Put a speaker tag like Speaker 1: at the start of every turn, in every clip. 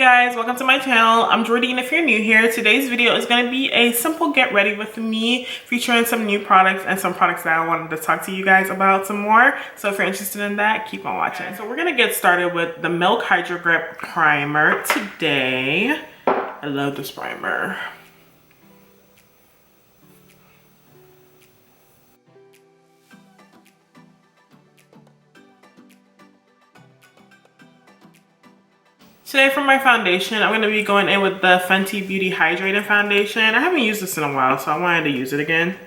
Speaker 1: guys, welcome to my channel. I'm Jordene if you're new here. Today's video is going to be a simple get ready with me featuring some new products and some products that I wanted to talk to you guys about some more. So if you're interested in that, keep on watching. So we're going to get started with the Milk Hydro Grip Primer today. I love this primer. Today for my foundation, I'm going to be going in with the Fenty Beauty Hydrating Foundation. I haven't used this in a while, so I wanted to use it again.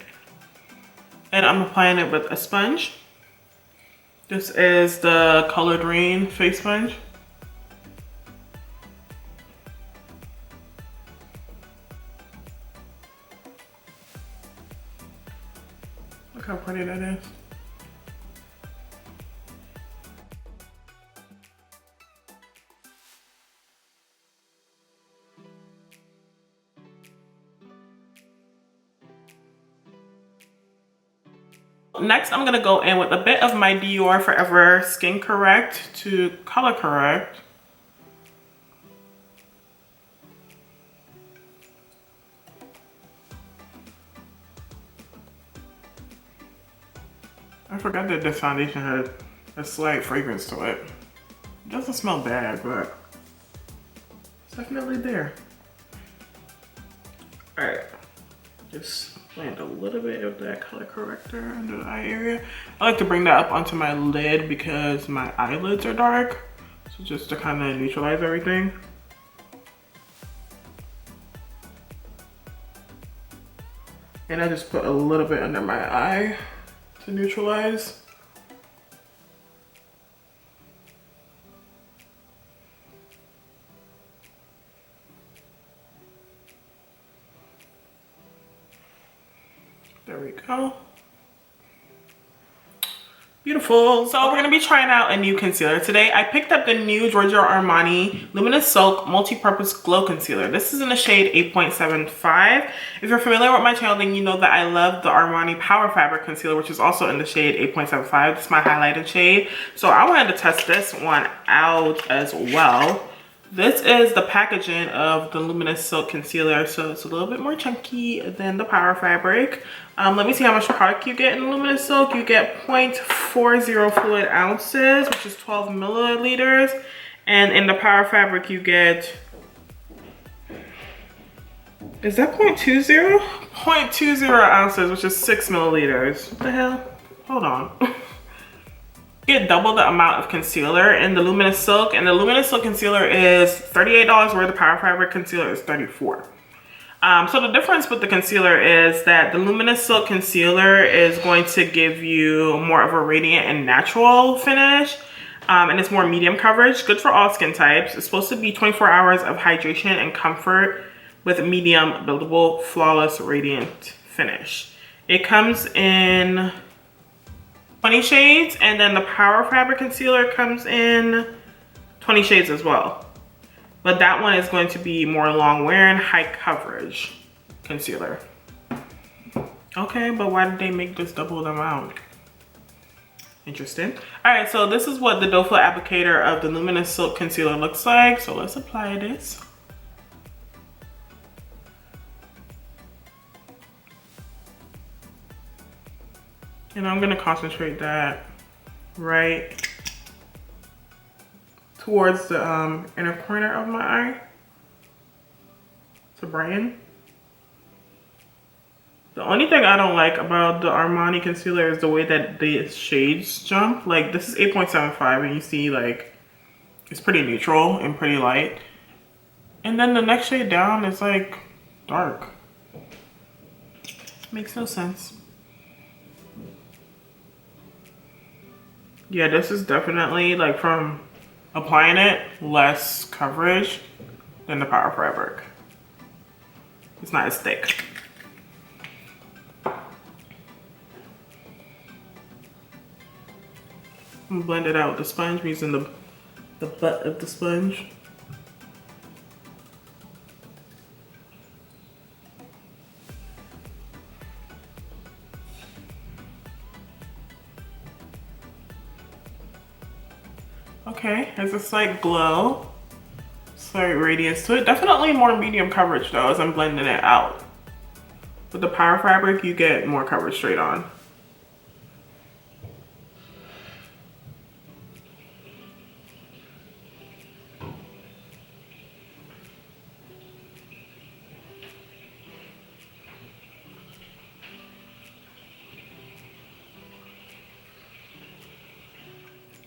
Speaker 1: And I'm applying it with a sponge. This is the Colored Rain face sponge. Look how pretty that is. Next, I'm gonna go in with a bit of my Dior Forever Skin Correct to color correct. I forgot that this foundation had a slight fragrance to it. It doesn't smell bad, but it's definitely there. All right, just blend a little bit of that color corrector under the eye area. I like to bring that up onto my lid because my eyelids are dark. So just to kind of neutralize everything. And I just put a little bit under my eye to neutralize. There we go. Beautiful. So we're gonna be trying out a new concealer today. I picked up the new Giorgio Armani Luminous Silk Multi-Purpose Glow Concealer. This is in the shade 8.75. If you're familiar with my channel, then you know that I love the Armani Power Fabric Concealer, which is also in the shade 8.75. This is my highlighted shade. So I wanted to test this one out as well. This is the packaging of the Luminous Silk Concealer, so it's a little bit more chunky than the Power Fabric. Let me see how much product you get in Luminous Silk. You get 0.40 fluid ounces, which is 12 milliliters. And in the Power Fabric, you get, is that 0.20? 0.20 ounces, which is 6 milliliters. What the hell? Hold on. Get double the amount of concealer in the Luminous Silk, and the Luminous Silk concealer is $38, where the Power Fabric concealer is $34. So the difference with the concealer is that the Luminous Silk concealer is going to give you more of a radiant and natural finish, and it's more medium coverage, good for all skin types. It's supposed to be 24 hours of hydration and comfort with medium buildable flawless radiant finish. It comes in 20 shades, and then the Power Fabric concealer comes in 20 shades as well. But that one is going to be more long wearing, high coverage concealer. Okay, but why did they make this double the amount? Interesting. All right, so this is what the doe foot applicator of the Luminous Silk concealer looks like. So let's apply this. And I'm gonna concentrate that right towards the inner corner of my eye to brighten. The only thing I don't like about the Armani concealer is the way that the shades jump. Like this is 8.75 and you see like it's pretty neutral and pretty light. And then the next shade down is like dark. Makes no sense. Yeah, this is definitely, like, from applying it, less coverage than the Power Fabric. It's not as thick. I'm gonna blend it out with the sponge. I'm using the butt of the sponge. Okay, there's a slight glow. slight radiance to it. Definitely more medium coverage though as I'm blending it out. With the Power Fabric, you get more coverage straight on.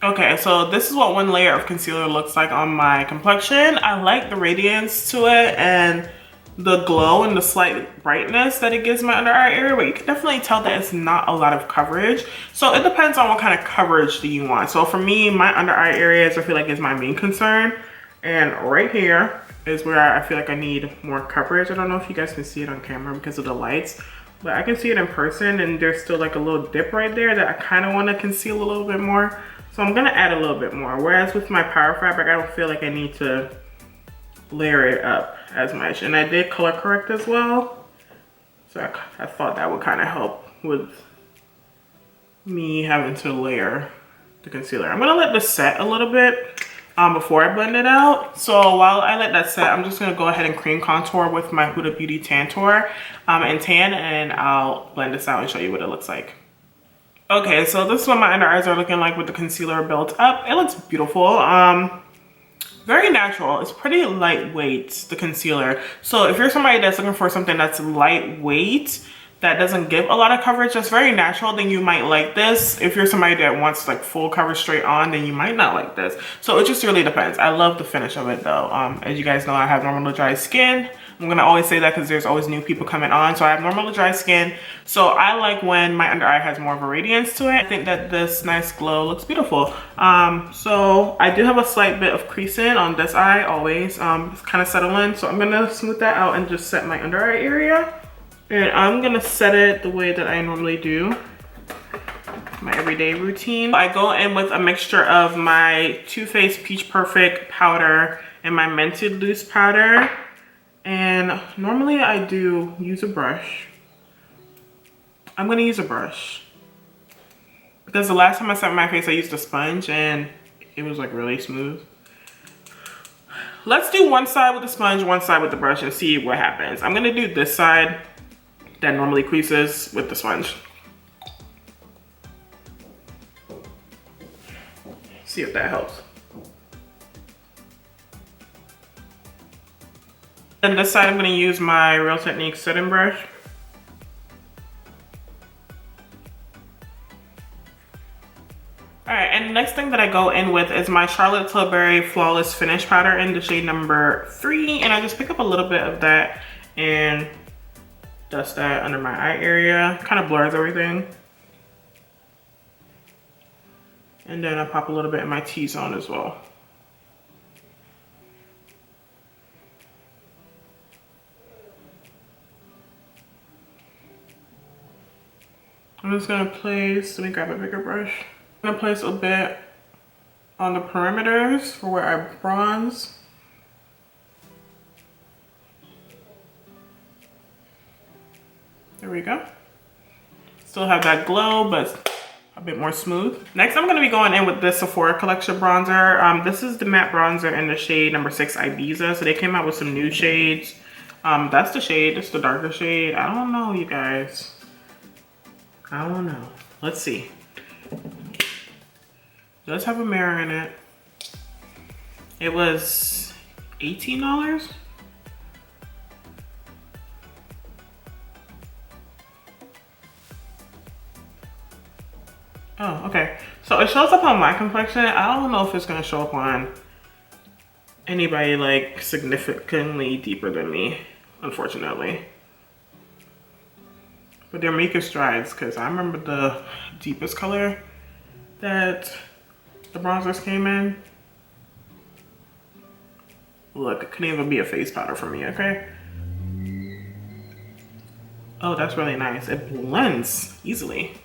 Speaker 1: Okay, so this is what one layer of concealer looks like on my complexion. I like the radiance to it and the glow and the slight brightness that it gives my under eye area, but you can definitely tell that it's not a lot of coverage. So it depends on what kind of coverage do you want. So for me, my under eye areas I feel like is my main concern. And right here is where I feel like I need more coverage. I don't know if you guys can see it on camera because of the lights, but I can see it in person and there's still like a little dip right there that I kind of want to conceal a little bit more. So I'm gonna add a little bit more. Whereas with my Power Fabric, I don't feel like I need to layer it up as much. And I did color correct as well. So I thought that would kind of help with me having to layer the concealer. I'm gonna let this set a little bit before I blend it out. So while I let that set, I'm just gonna go ahead and cream contour with my Huda Beauty Tantour and tan, and I'll blend this out and show you what it looks like. Okay, so this is what my under eyes are looking like with the concealer built up. It looks beautiful. Very natural. It's pretty lightweight, the concealer. So if you're somebody that's looking for something that's lightweight, that doesn't give a lot of coverage, that's very natural, then you might like this. If you're somebody that wants like full coverage straight on, then you might not like this. So it just really depends. I love the finish of it though. As you guys know, I have normal to dry skin. I'm gonna always say that because there's always new people coming on. So I have normal to dry skin. So I like when my under eye has more of a radiance to it. I think that this nice glow looks beautiful. So I do have a slight bit of creasing on this eye always. It's kind of settling. So I'm gonna smooth that out and just set my under eye area. And I'm gonna set it the way that I normally do, my everyday routine. I go in with a mixture of my Too Faced Peach Perfect powder and my Mented Loose powder. And normally I do use a brush. I'm gonna use a brush because the last time I set my face, I used a sponge and it was like really smooth. Let's do one side with the sponge, one side with the brush and see what happens. I'm gonna do this side that normally creases with the sponge. See if that helps. And this side I'm gonna use my Real Technique setting brush. All right, and the next thing that I go in with is my Charlotte Tilbury Flawless Finish powder in the shade number 3. And I just pick up a little bit of that and dust that under my eye area. Kind of blurs everything. And then I pop a little bit in my T-zone as well. I'm just gonna place, let me grab a bigger brush. I'm gonna place a bit on the perimeters for where I bronze. There we go. Still have that glow, but a bit more smooth. Next, I'm gonna be going in with this Sephora collection bronzer. This is the matte bronzer in the shade number 6 Ibiza. So they came out with some new shades. That's the shade, it's the darker shade. I don't know, you guys. I don't know. Let's see. It does have a mirror in it. It was $18. Oh, okay. So it shows up on my complexion. I don't know if it's gonna show up on anybody like significantly deeper than me, unfortunately. But they're making strides because I remember the deepest color that the bronzers came in. Look, it couldn't even be a face powder for me, okay? Oh, that's really nice. It blends easily.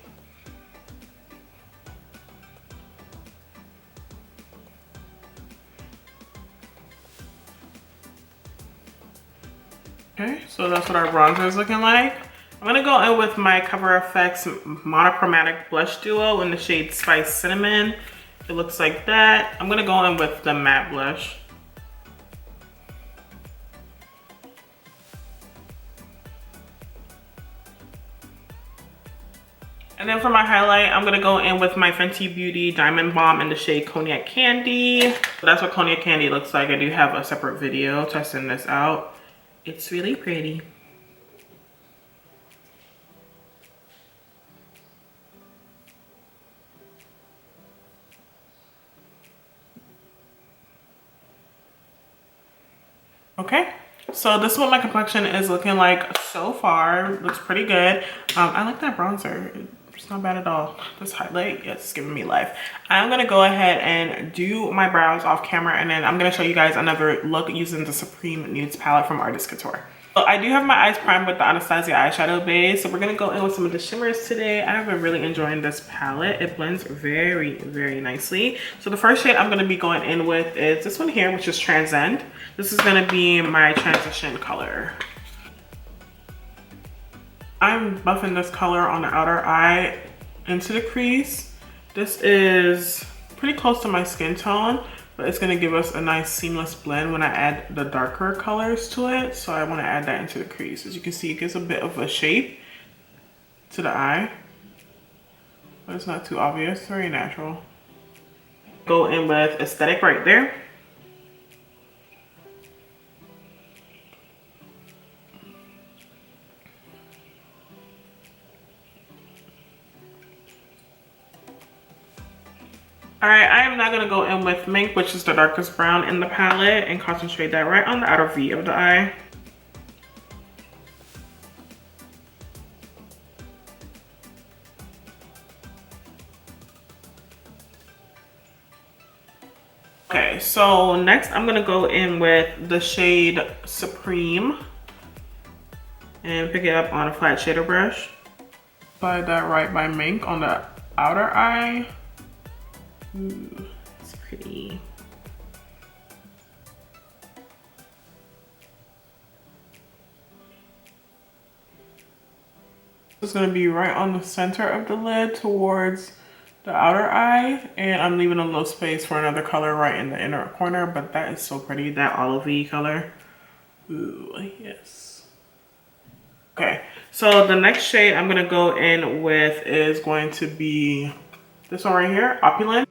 Speaker 1: Okay, so that's what our bronzer is looking like. I'm gonna go in with my Cover FX Monochromatic Blush Duo in the shade Spice Cinnamon. It looks like that. I'm gonna go in with the matte blush. And then for my highlight, I'm gonna go in with my Fenty Beauty Diamond Bomb in the shade Cognac Candy. So that's what Cognac Candy looks like. I do have a separate video testing this out. It's really pretty. Okay, so this is what my complexion is looking like so far. Looks pretty good. I like that bronzer. It's not bad at all. This highlight, yes, it's giving me life. I'm gonna go ahead and do my brows off camera, and then I'm gonna show you guys another look using the Supreme Nudes palette from Artist Couture. So I do have my eyes primed with the Anastasia eyeshadow base. So we're gonna go in with some of the shimmers today. I have been really enjoying this palette. It blends very, very nicely. So the first shade I'm gonna be going in with is this one here, which is Transcend. This is gonna be my transition color. I'm buffing this color on the outer eye into the crease. This is pretty close to my skin tone, but it's gonna give us a nice seamless blend when I add the darker colors to it. So I wanna add that into the crease. As you can see, it gives a bit of a shape to the eye, but it's not too obvious, very natural. Go in with Aesthetic right there. All right, I am now gonna go in with Mink, which is the darkest brown in the palette, and concentrate that right on the outer V of the eye. Okay, so next I'm gonna go in with the shade Supreme and pick it up on a flat shader brush. Apply that right by Mink on the outer eye. Ooh, it's pretty. It's gonna be right on the center of the lid towards the outer eye, and I'm leaving a little space for another color right in the inner corner, but that is so pretty, that olivey color. Ooh, yes. Okay, so the next shade I'm gonna go in with is going to be this one right here, Opulent.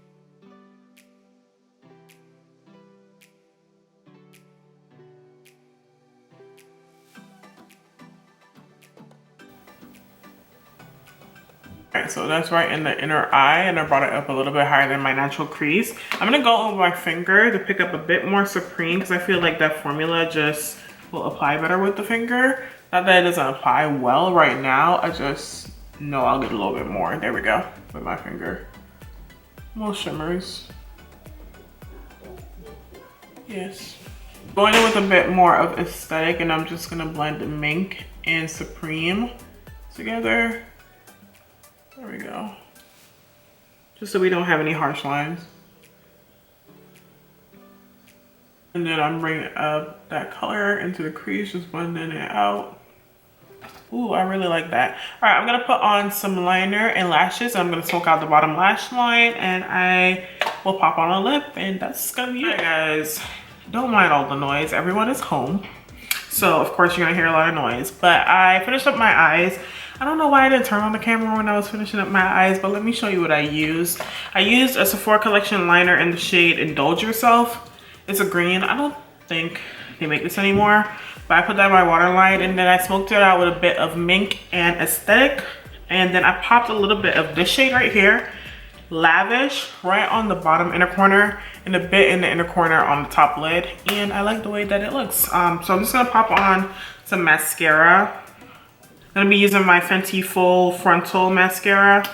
Speaker 1: Alright, so that's right in the inner eye, and I brought it up a little bit higher than my natural crease. I'm gonna go over my finger to pick up a bit more Supreme because I feel like that formula just will apply better with the finger. Not that it doesn't apply well right now, I just know I'll get a little bit more. There we go, with my finger. More shimmers. Yes. Going in with a bit more of Aesthetic, and I'm just gonna blend Mink and Supreme together. There we go. Just so we don't have any harsh lines. And then I'm bringing up that color into the crease, just blending it out. Ooh, I really like that. All right, I'm gonna put on some liner and lashes. I'm gonna smoke out the bottom lash line, and I will pop on a lip, and that's gonna be it, guys. Don't mind all the noise. Everyone is home, so of course you're gonna hear a lot of noise. But I finished up my eyes. I don't know why I didn't turn on the camera when I was finishing up my eyes, but let me show you what I used. I used a Sephora collection liner in the shade Indulge Yourself. It's a green. I don't think they make this anymore, but I put that in my waterline, and then I smoked it out with a bit of Mink and Aesthetic, and then I popped a little bit of this shade right here, Lavish, right on the bottom inner corner, and a bit in the inner corner on the top lid, and I like the way that it looks. So I'm just gonna pop on some mascara. I'm gonna be using my Fenty Full Frontal Mascara.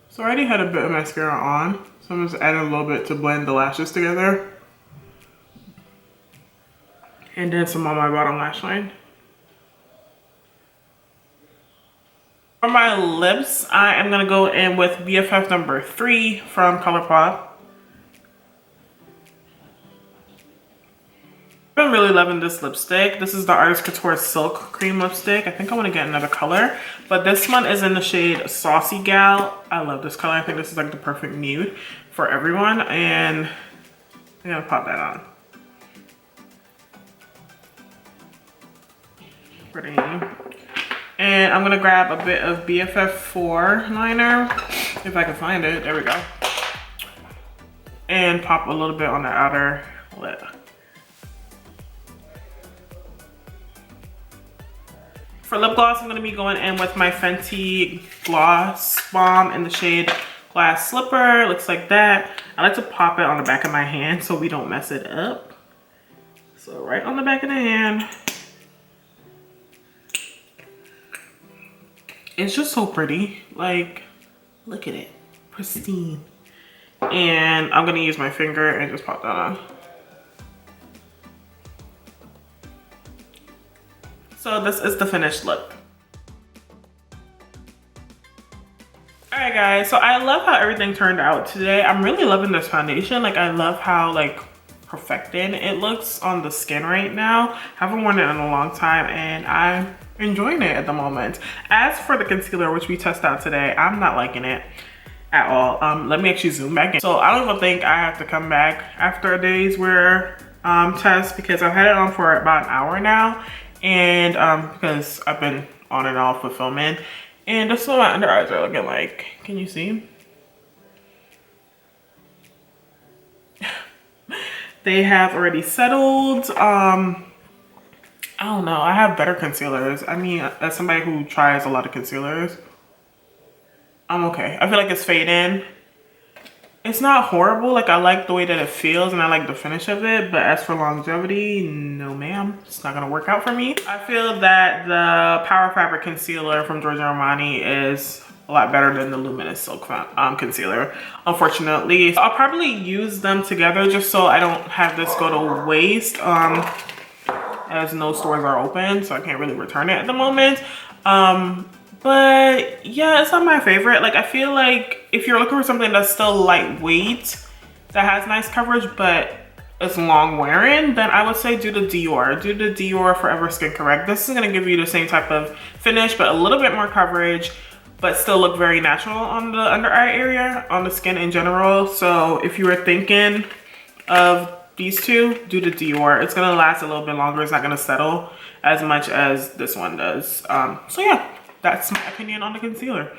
Speaker 1: So I already had a bit of mascara on, so I'm just adding a little bit to blend the lashes together. And then some on my bottom lash line. For my lips, I am gonna go in with BFF number 3 from ColourPop. I've been really loving this lipstick. This is the Artist Couture Silk Cream Lipstick. I think I want to get another color, but this one is in the shade Saucy Gal. I love this color. I think this is like the perfect nude for everyone, and I'm gonna pop that on. Pretty. And I'm gonna grab a bit of BFF4 liner, if I can find it. There we go. And pop a little bit on the outer lid. For lip gloss, I'm gonna be going in with my Fenty Gloss Bomb in the shade Glass Slipper. It looks like that. I like to pop it on the back of my hand so we don't mess it up. So right on the back of the hand. It's just so pretty. Like, look at it. Pristine. And I'm gonna use my finger and just pop that on. So this is the finished look. Alright guys, so I love how everything turned out today. I'm really loving this foundation. Like, I love how like perfected it looks on the skin right now. Haven't worn it in a long time and I'm enjoying it at the moment. As for the concealer, which we tested out today, I'm not liking it at all. Let me actually zoom back in. So I don't even think I have to come back after a day's wear test, because I've had it on for about an hour now, and because I've been on and off with filming, and this is what my under eyes are looking like. Can you see? They have already settled. I don't know, I have better concealers. I mean, as somebody who tries a lot of concealers, I'm okay. I feel like it's fading. It's not horrible. Like, I like the way that it feels and I like the finish of it, but as for longevity, no ma'am, it's not gonna work out for me. I feel that the Power Fabric concealer from Giorgio Armani is a lot better than the Luminous Silk concealer, unfortunately. I'll probably use them together just so I don't have this go to waste, as no stores are open, so I can't really return it at the moment. But yeah, it's not my favorite. Like, I feel like if you're looking for something that's still lightweight, that has nice coverage, but it's long wearing, then I would say do the Dior. Do the Dior Forever Skin Correct. This is gonna give you the same type of finish, but a little bit more coverage, but still look very natural on the under eye area, on the skin in general. So if you were thinking of these two, do the Dior. It's gonna last a little bit longer. It's not gonna settle as much as this one does. So yeah, that's my opinion on the concealer.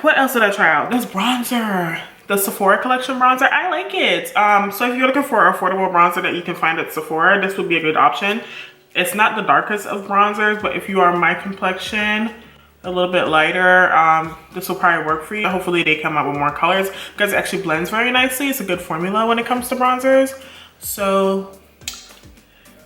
Speaker 1: What else did I try out? This bronzer, the Sephora collection bronzer. I like it. So if you're looking for an affordable bronzer that you can find at Sephora, this would be a good option. It's not the darkest of bronzers, but if you are my complexion, a little bit lighter, this will probably work for you. Hopefully they come out with more colors, because it actually blends very nicely. It's a good formula when it comes to bronzers. So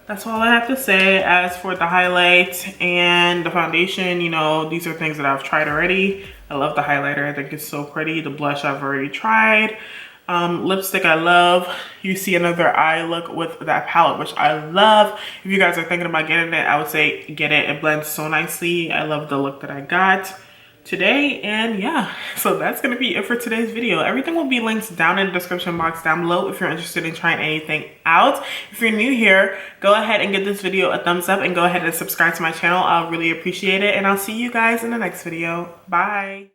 Speaker 1: that's all I have to say. As for the highlight and the foundation, you know, these are things that I've tried already. I love the highlighter. I think it's so pretty. The blush I've already tried. Lipstick I love. You see another eye look with that palette, which I love. If you guys are thinking about getting it, I would say get it. It blends so nicely. I love the look that I got today. And yeah, so that's gonna be it for today's video. Everything will be linked down in the description box down below if you're interested in trying anything out. If you're new here, go ahead and give this video a thumbs up and go ahead and subscribe to my channel. I'll really appreciate it, and I'll see you guys in the next video. Bye.